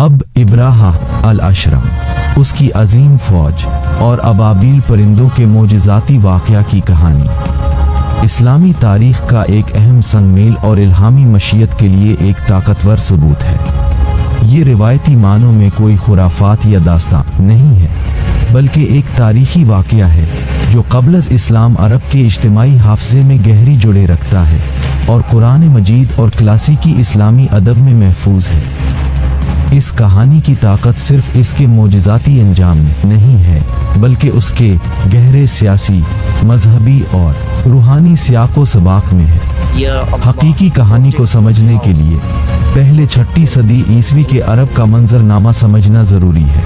अब इब्राहा अल अशरम, उसकी अजीम फौज और अबाबील परिंदों के मोजिज़ाती वाक़या की कहानी इस्लामी तारीख़ का एक अहम संगमेल और इल्हामी मशीयत के लिए एक ताकतवर सबूत है। ये रिवायती मानों में कोई खुराफात या दास्तान नहीं है, बल्कि एक तारीख़ी वाक़या है जो क़ब्ल इस्लाम अरब के इज्तिमाई हाफ़ज़े में गहरी जुड़े रखता है और कुरान मजीद और क्लासिकी इस्लामी अदब में महफूज है। इस कहानी की ताकत सिर्फ इसके मोजिज़ाती अंजाम में नहीं है, बल्कि उसके गहरे सियासी, मजहबी और रूहानी सियाक़ो सबाक़ में है। हकीकी कहानी को समझने के लिए पहले 6ठी सदी ईसवी के अरब का मंजरनामा समझना ज़रूरी है।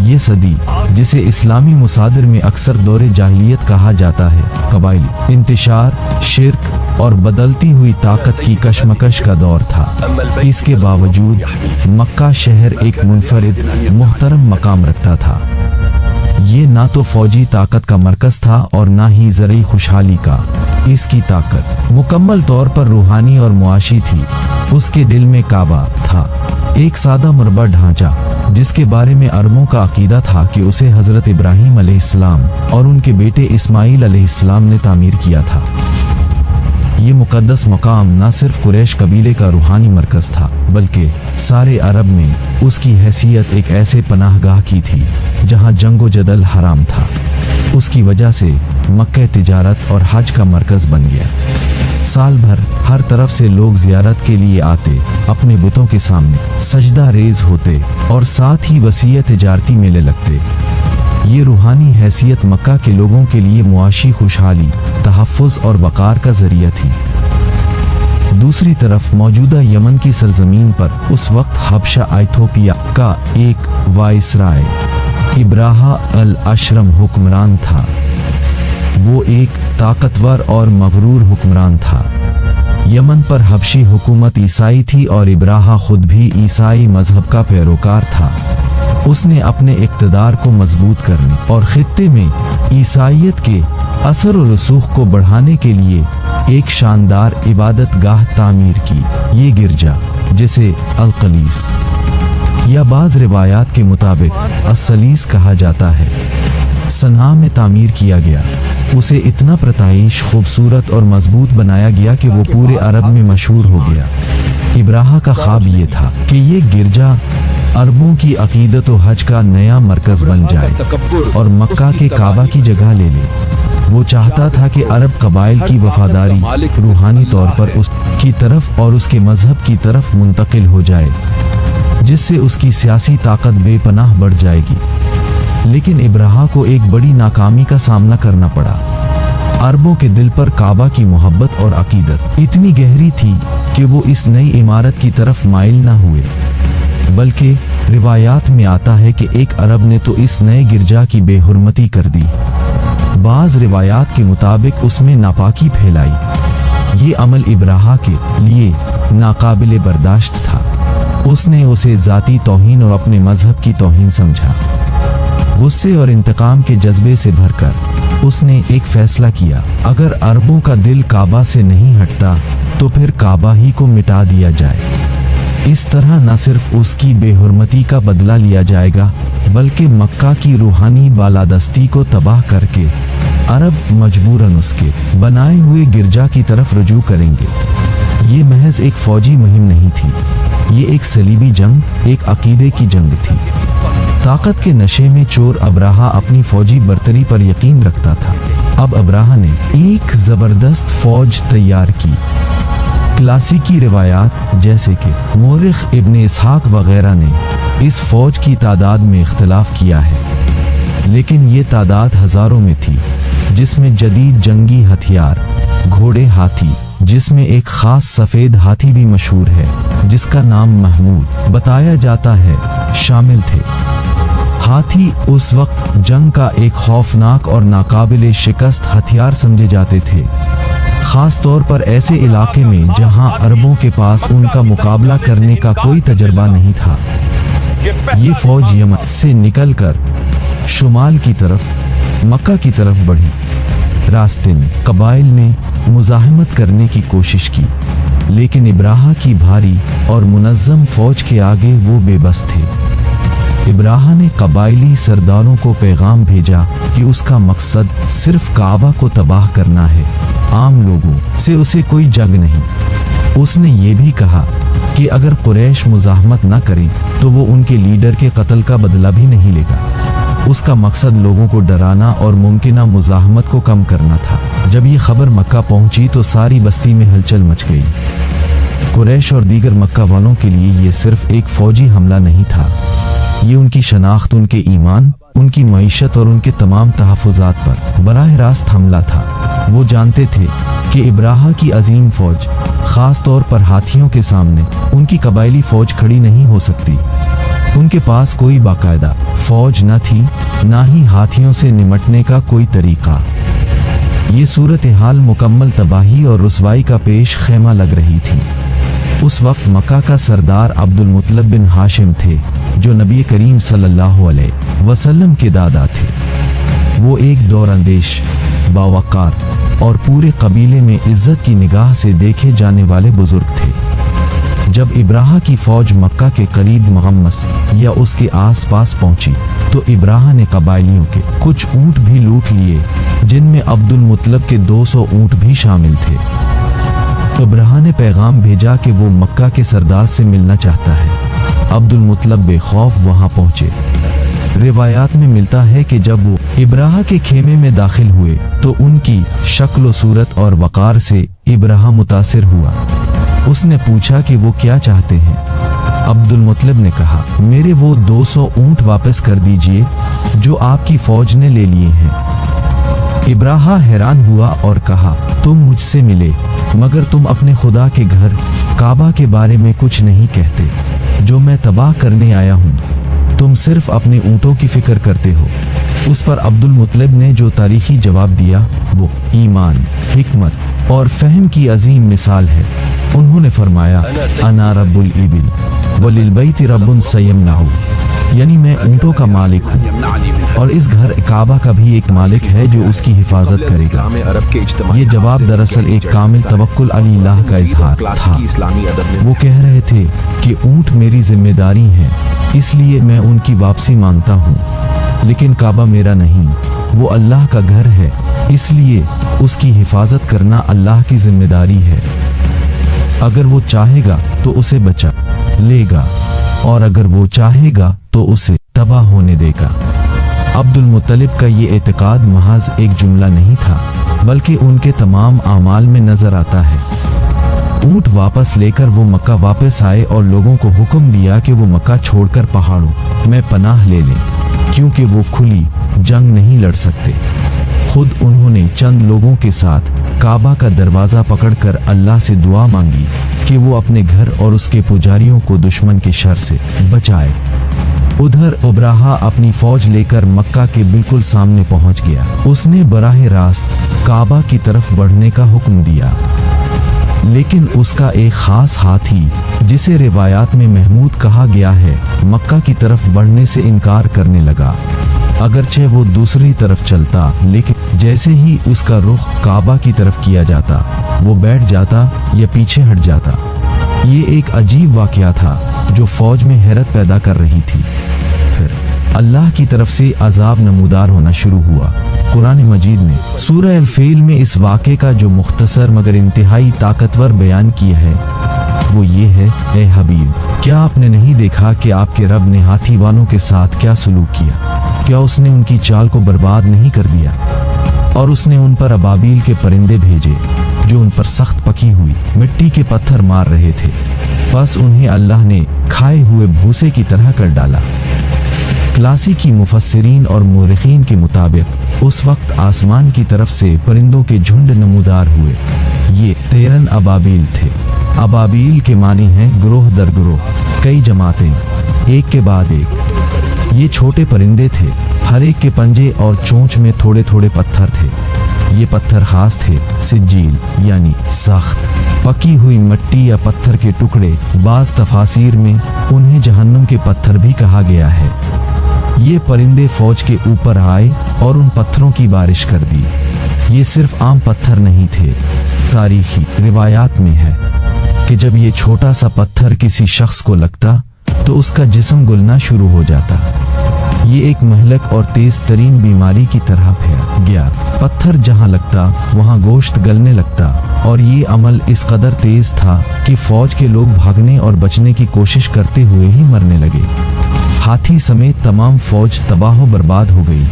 ये सदी, जिसे इस्लामी मुसादिर में अक्सर दौरे जाहिलियत कहा जाता है, कबाइली इंतिशार, शिर्क और बदलती हुई ताकत की कशमकश का दौर था। इसके बावजूद मक्का शहर एक मुनफरिद मुहतरम मकाम रखता था। ये ना तो फौजी ताकत का मरकज था और ना ही ज़रई खुशहाली का। इसकी ताकत मुकम्मल तौर पर रूहानी और मुआशी थी। उसके दिल में काबा था, एक सादा मुरबा ढांचा जिसके बारे में अरबों का अकीदा था कि उसे हज़रत इब्राहीम अलैहिस्सलाम और उनके बेटे इस्माईल अलैहिस्सलाम ने तामीर किया था। ये मुक़द्दस मकाम न सिर्फ कुरैश कबीले का रूहानी मरकज़ था, बल्कि सारे अरब में उसकी हैसियत एक ऐसे पनाहगाह की थी जहाँ जंगो जदल हराम था। उसकी वजह से मक्का तिजारत और हज का मरकज़ बन गया। साल भर हर तरफ से लोग ज़ियारत के लिए आते, अपने बुतों के सामने सजदा रेज होते और साथ ही वसीयत तिजारती मेले लगते। ये रूहानी हैसियत मक्का के लोगों के लिए मुआशी खुशहाली, तहफ़्फ़ुज़ और वक़ार का ज़रिया थी। दूसरी तरफ मौजूदा यमन की सरजमीन पर उस वक्त हबशा इथियोपिया का एक वाइसराय इब्राहा अल अशरम हुक्मरान था। वो एक ताकतवर और मगरूर हुक्मरान था। यमन पर हबशी हुकूमत ईसाई थी और इब्राहा खुद भी ईसाई मजहब का पैरोकार था। उसने अपने इक़्तिदार को मजबूत करने और खित्ते में ईसाइयत के असर और रसूख को बढ़ाने के लिए एक शानदार इबादत गाह तामीर की। ये गिरजा, जिसे अल-क़लीस या बाज़ रिवायात के मुताबिक अस-सलीस कहा जाता है, सना में तामीर किया गया। उसे इतना प्रताइश, खूबसूरत और मजबूत बनाया गया कि वो पूरे अरब में मशहूर हो गया। इब्राहा का ख्वाब ये था कि ये गिरजा अरबों की अकीदत व हज का नया मरकज़ बन जाए और मक्का के काबा की जगह ले ले। वो चाहता था कि अरब कबाइल की वफादारी रूहानी तौर पर उसकी तरफ और उसके मजहब की तरफ मुंतकिल हो जाए, जिससे उसकी सियासी ताकत बेपनाह बढ़ जाएगी। लेकिन इब्राहा को एक बड़ी नाकामी का सामना करना पड़ा। अरबों के दिल पर काबा की मोहब्बत और अकीदत इतनी गहरी थी कि वो इस नई इमारत की तरफ माइल न हुए, बल्कि रिवायात में आता है कि एक अरब ने तो इस नए गिरजा की बेहुरमती कर दी। बाज़ रिवायात के मुताबिक उसमें नापाकी फैलाई। ये अमल इब्राहा के लिए नाकाबिले बर्दाश्त था। उसने उसे ज़ाती तौहीन और अपने मजहब की तौहीन समझा। गुस्से और इंतकाम के जज्बे से भरकर उसने एक फैसला किया, अगर अरबों का दिल काबा से नहीं हटता तो फिर काबा ही को मिटा दिया जाए। इस तरह न सिर्फ उसकी बेहुरमती का बदला लिया जाएगा, बल्कि मक्का की रूहानी बालादस्ती को तबाह करके अरब मजबूरन उसके बनाए हुए गिरजा की तरफ रुजू करेंगे। ये महज एक फौजी मुहिम नहीं थी, ये एक सलीबी जंग, एक अकीदे की जंग थी। ताकत के नशे में चोर अब्राहा अपनी फौजी बर्तरी पर यकीन रखता था। अब अब्राहा ने एक जबरदस्त फौज तैयार की। क्लासिकी रिवायात जैसे कि मोरिख इब्न इसहाक वगैरह ने इस फौज की तादाद में इख्तिलाफ किया है, लेकिन ये तादाद हजारों में थी, जिसमें जदीद जंगी हथियार, घोड़े, हाथी, जिसमें एक खास सफ़ेद हाथी भी मशहूर है जिसका नाम महमूद बताया जाता है, शामिल थे। हाथी उस वक्त जंग का एक खौफनाक और नाकाबिले शिकस्त हथियार समझे जाते थे, खास तौर पर ऐसे इलाके में जहां अरबों के पास उनका मुकाबला करने का कोई तजर्बा नहीं था। ये फौज यमन से निकलकर शुमाल की तरफ मक्का की तरफ बढ़ी। रास्ते में कबाइल ने मुज़ाहमत करने की कोशिश की, लेकिन इब्राहा की भारी और मुनज़्ज़म फौज के आगे वो बेबस थे। इब्राहा ने कबायली सरदारों को पैगाम भेजा कि उसका मकसद सिर्फ काबा को तबाह करना है, आम लोगों से उसे कोई जंग नहीं। उसने ये भी कहा कि अगर कुरैश मुज़ाहमत न करें तो वो उनके लीडर के कत्ल का बदला भी नहीं लेगा। उसका मकसद लोगों को डराना और मुमकिना मुज़ाहमत को कम करना था। जब ये खबर मक्का पहुंची तो सारी बस्ती में हलचल मच गई। कुरैश और दीगर मक्का वालों के लिए ये सिर्फ एक फौजी हमला नहीं था, ये उनकी शनाख्त, उनके ईमान, उनकी मईशत और उनके तमाम तहफ़्फ़ुज़ात पर बराह रास्त हमला था। वो जानते थे कि इब्राहा की अजीम फौज, ख़ास तौर पर हाथियों के सामने उनकी कबायली फौज खड़ी नहीं हो सकती। उनके पास कोई बाकायदा फौज न थी, ना ही हाथियों से निमटने का कोई तरीका। ये सूरत हाल मुकम्मल तबाही और रुसवाई का पेश खेमा लग रही थी। उस वक्त मक्का का सरदार अब्दुल मुत्तलिब बिन हाशिम थे, जो नबी करीम सल्लल्लाहु अलैहि वसल्लम के दादा थे। वो एक दौरंदेश, बावकार और पूरे कबीले में इज्जत की निगाह से देखे जाने वाले बुजुर्ग थे। जब इब्राहा की फौज मक्का के करीब मुगम्मस या उसके आसपास पहुंची तो इब्राहा ने कबायलियों के कुछ ऊंट भी लूट लिए, जिनमें अब्दुल मुत्तलिब के 200 ऊंट भी शामिल थे। इब्राहा ने पैगाम भेजा कि वो मक्का के सरदार से मिलना चाहता है। अब्दुल मुत्तलिब बेखौफ वहां पहुंचे। रिवायात में मिलता है कि जब वो इब्राहा के खेमे में दाखिल हुए तो उनकी शक्ल सूरत और वकार से इब्राहा मुतासिर हुआ। उसने पूछा कि वो क्या चाहते हैं। अब्दुल मुत्तलिब ने कहा, मेरे वो 200 ऊंट वापस कर दीजिए जो आपकी फौज ने ले लिए हैं। इब्राहा हैरान हुआ और कहा, तुम मुझसे मिले मगर तुम अपने खुदा के घर काबा के बारे में कुछ नहीं कहते, जो मैं तबाह करने आया हूँ। तुम सिर्फ अपने ऊँटों की फिक्र करते हो। उस पर अब्दुल मुत्तलिब ने जो तारीखी जवाब दिया वो ईमान, हिकमत और फहम की अजीम मिसाल है। उन्होंने फरमाया, अना रब्बुल इबिल वलिल बैति रब्बुन सयमनाहु, यानी मैं ऊँटों का मालिक हूँ और इस घर काबा का भी एक मालिक है जो उसकी हिफाजत करेगा। ये जवाब दरअसल एक कामिल तवक्कुल अल्लाह का इजहार था। वो कह रहे थे कि ऊँट मेरी जिम्मेदारी है, इसलिए मैं उनकी वापसी मांगता हूँ, लेकिन काबा मेरा नहीं, वो अल्लाह का घर है, इसलिए उसकी हिफाजत करना अल्लाह की जिम्मेदारी है। अगर वो चाहेगा तो उसे बचा लेगा और अगर वो चाहेगा तो उसे तबाह होने देगा। अब्दुल मुत्तलिब का ये एतकाद महज एक जुमला नहीं था, बल्कि उनके तमाम आमाल में नजर आता है। ऊँट वापस लेकर वो मक्का वापस आए और लोगों को हुक्म दिया कि वो मक्का छोड़कर पहाड़ों में पनाह ले लें, क्योंकि वो खुली जंग नहीं लड़ सकते। खुद उन्होंने चंद लोगों के साथ काबा का दरवाज़ा पकड़कर अल्लाह से दुआ मांगी कि वो अपने घर और उसके पुजारियों को दुश्मन के शर से बचाए। उधर इब्राहा अपनी फौज लेकर मक्का के बिल्कुल सामने पहुंच गया। उसने बराह रास्त काबा की तरफ बढ़ने का हुक्म दिया, लेकिन उसका एक खास हाथी, जिसे रिवायात में महमूद कहा गया है, मक्का की तरफ बढ़ने से इनकार करने लगा। अगरचे वो दूसरी तरफ चलता, लेकिन जैसे ही उसका रुख काबा की तरफ किया जाता, वो बैठ जाता या पीछे हट जाता। ये एक अजीब वाकया था जो फौज में हैरत पैदा कर रही थी। फिर अल्लाह की तरफ से अजाब नमूदार होना शुरू हुआ। कुरान मजीद ने सूरह अल-फील में इस वाक़े का जो मुख्तसर मगर इंतहाई ताकतवर बयान किया है वो ये है, ए हबीब, क्या आपने नहीं देखा कि आपके रब ने हाथी वालों के साथ क्या सलूक किया? क्या उसने उनकी चाल को बर्बाद नहीं कर दिया? और उसने उन पर अबाबील के परिंदे भेजे जो उन पर सख्त पकी हुई मिट्टी के पत्थर मार रहे थे, बस उन्हें अल्लाह ने खाए हुए भूसे की तरह कर डाला। क्लासिकी मुफस्सिरीन और मुर्रिखीन के मुताबिक उस वक्त आसमान की तरफ से परिंदों के झुंड नमूदार हुए। ये 13 अबाबील थे। अबाबील के मानी हैं ग्रोह दर ग्रोह, कई जमातें, एक के बाद एक। ये छोटे परिंदे थे, हर एक के पंजे और चोंच में थोड़े थोड़े पत्थर थे। ये पत्थर खास थे, सिज्जील यानी सख्त पकी हुई मिट्टी या पत्थर के टुकड़े। बाज तफासिर में उन्हें जहन्नुम के पत्थर भी कहा गया है। ये परिंदे फौज के ऊपर आए और उन पत्थरों की बारिश कर दी। ये सिर्फ आम पत्थर नहीं थे, तारीखी रिवायात में है کہ جب یہ چھوٹا سا پتھر کسی شخص کو لگتا تو اس کا جسم گلنا شروع ہو جاتا۔ یہ ایک مہلک اور تیز ترین بیماری کی طرح پھیل گیا۔ پتھر جہاں لگتا وہاں گوشت گلنے لگتا، اور یہ عمل اس قدر تیز تھا کہ فوج کے لوگ بھاگنے اور بچنے کی کوشش کرتے ہوئے ہی مرنے لگے۔ ہاتھی سمیت تمام فوج تباہ و برباد ہو گئی۔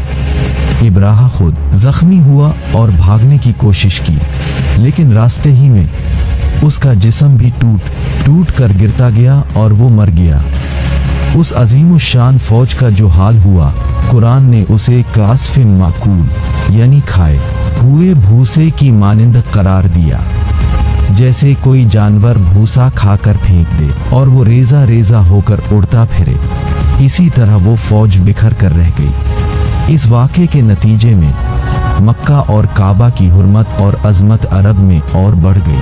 ابراہا خود زخمی ہوا اور بھاگنے کی کوشش کی، لیکن راستے ہی میں اس کا جسم بھی ٹوٹ کر گرتا گیا اور وہ مر گیا۔ اس عظیم الشان فوج کا جو حال ہوا، قرآن نے اسے کاسف معکول یعنی کھائے ہوئے بھوسے کی مانند قرار دیا، جیسے کوئی جانور بھوسا کھا کر پھینک دے اور وہ ریزہ ریزہ ہو کر اڑتا پھرے، اسی طرح وہ فوج بکھر کر رہ گئی۔ اس واقعے کے نتیجے میں مکہ اور کعبہ کی حرمت اور عظمت عرب میں اور بڑھ گئی۔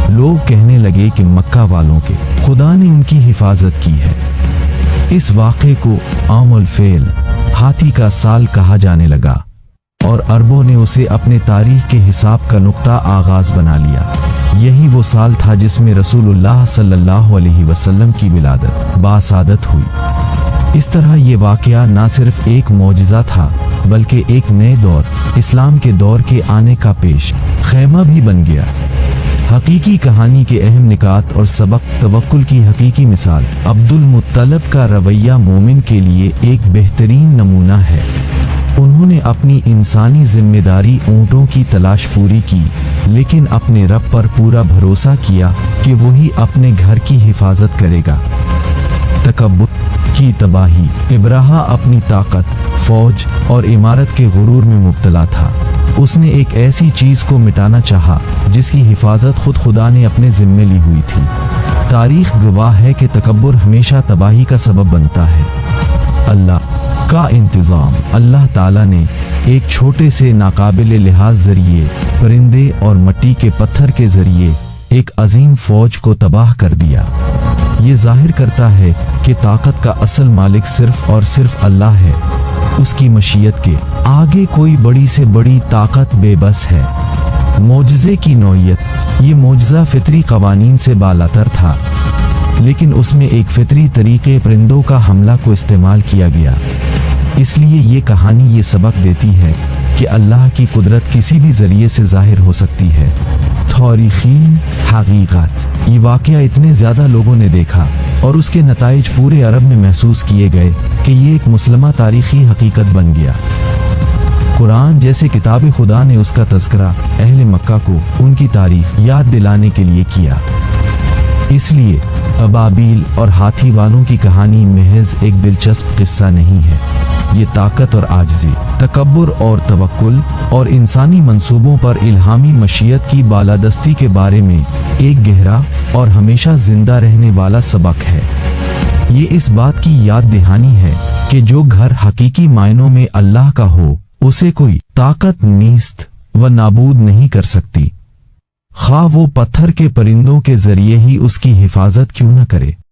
لوگ کہنے لگے کہ مکہ والوں کے خدا نے ان کی حفاظت کی ہے۔ اس واقعے کو عام الفیل ہاتھی کا سال کہا جانے لگا، اور عربوں نے اسے اپنے تاریخ کے حساب کا نقطہ آغاز بنا لیا۔ یہی وہ سال تھا جس میں رسول اللہ صلی اللہ علیہ وسلم کی ولادت باسعادت ہوئی۔ اس طرح یہ واقعہ نہ صرف ایک معجزہ تھا بلکہ ایک نئے دور، اسلام کے دور کے آنے کا پیش خیمہ بھی بن گیا۔ حقیقی کہانی کے اہم نکات اور سبق۔ توکل کی حقیقی مثال عبد المطلب کا رویہ مومن کے لیے ایک بہترین نمونہ ہے۔ انہوں نے اپنی انسانی ذمہ داری اونٹوں کی تلاش پوری کی، لیکن اپنے رب پر پورا بھروسہ کیا کہ وہی اپنے گھر کی حفاظت کرے گا۔ تکبر کی تباہی۔ ابراہا اپنی طاقت، فوج اور عمارت کے غرور میں مبتلا تھا۔ اس نے ایک ایسی چیز کو مٹانا چاہا جس کی حفاظت خود خدا نے اپنے ذمے لی ہوئی تھی۔ تاریخ گواہ ہے کہ تکبر ہمیشہ تباہی کا سبب بنتا ہے۔ اللہ کا انتظام۔ اللہ تعالیٰ نے ایک چھوٹے سے ناقابل لحاظ ذریعے، پرندے اور مٹی کے پتھر کے ذریعے، ایک عظیم فوج کو تباہ کر دیا۔ یہ ظاہر کرتا ہے کہ طاقت کا اصل مالک صرف اور صرف اللہ ہے۔ اس کی مشیت کے آگے کوئی بڑی سے بڑی طاقت بے بس ہے۔ معجزے کی نوعیت۔ یہ معجزہ فطری قوانین سے بالاتر تھا، لیکن اس میں ایک فطری طریقے پرندوں کا حملہ کو استعمال کیا گیا۔ اس لیے یہ کہانی یہ سبق دیتی ہے کہ اللہ کی قدرت کسی بھی ذریعے سے ظاہر ہو سکتی ہے۔ تاریخی حقیقت۔ یہ واقعہ اتنے زیادہ لوگوں نے دیکھا اور اس کے نتائج پورے عرب میں محسوس کیے گئے کہ یہ ایک مسلمہ تاریخی حقیقت بن گیا۔ قرآن جیسے کتاب خدا نے اس کا تذکرہ اہل مکہ کو ان کی تاریخ یاد دلانے کے لیے کیا۔ اس لیے ابابیل اور ہاتھی والوں کی کہانی محض ایک دلچسپ قصہ نہیں ہے، یہ طاقت اور عاجزی، تکبر اور توکل اور انسانی منصوبوں پر الہامی مشیت کی بالادستی کے بارے میں ایک گہرا اور ہمیشہ زندہ رہنے والا سبق ہے۔ یہ اس بات کی یاد دہانی ہے کہ جو گھر حقیقی معنوں میں اللہ کا ہو، اسے کوئی طاقت نیست و نابود نہیں کر سکتی، خواہ وہ پتھر کے پرندوں کے ذریعے ہی اس کی حفاظت کیوں نہ کرے۔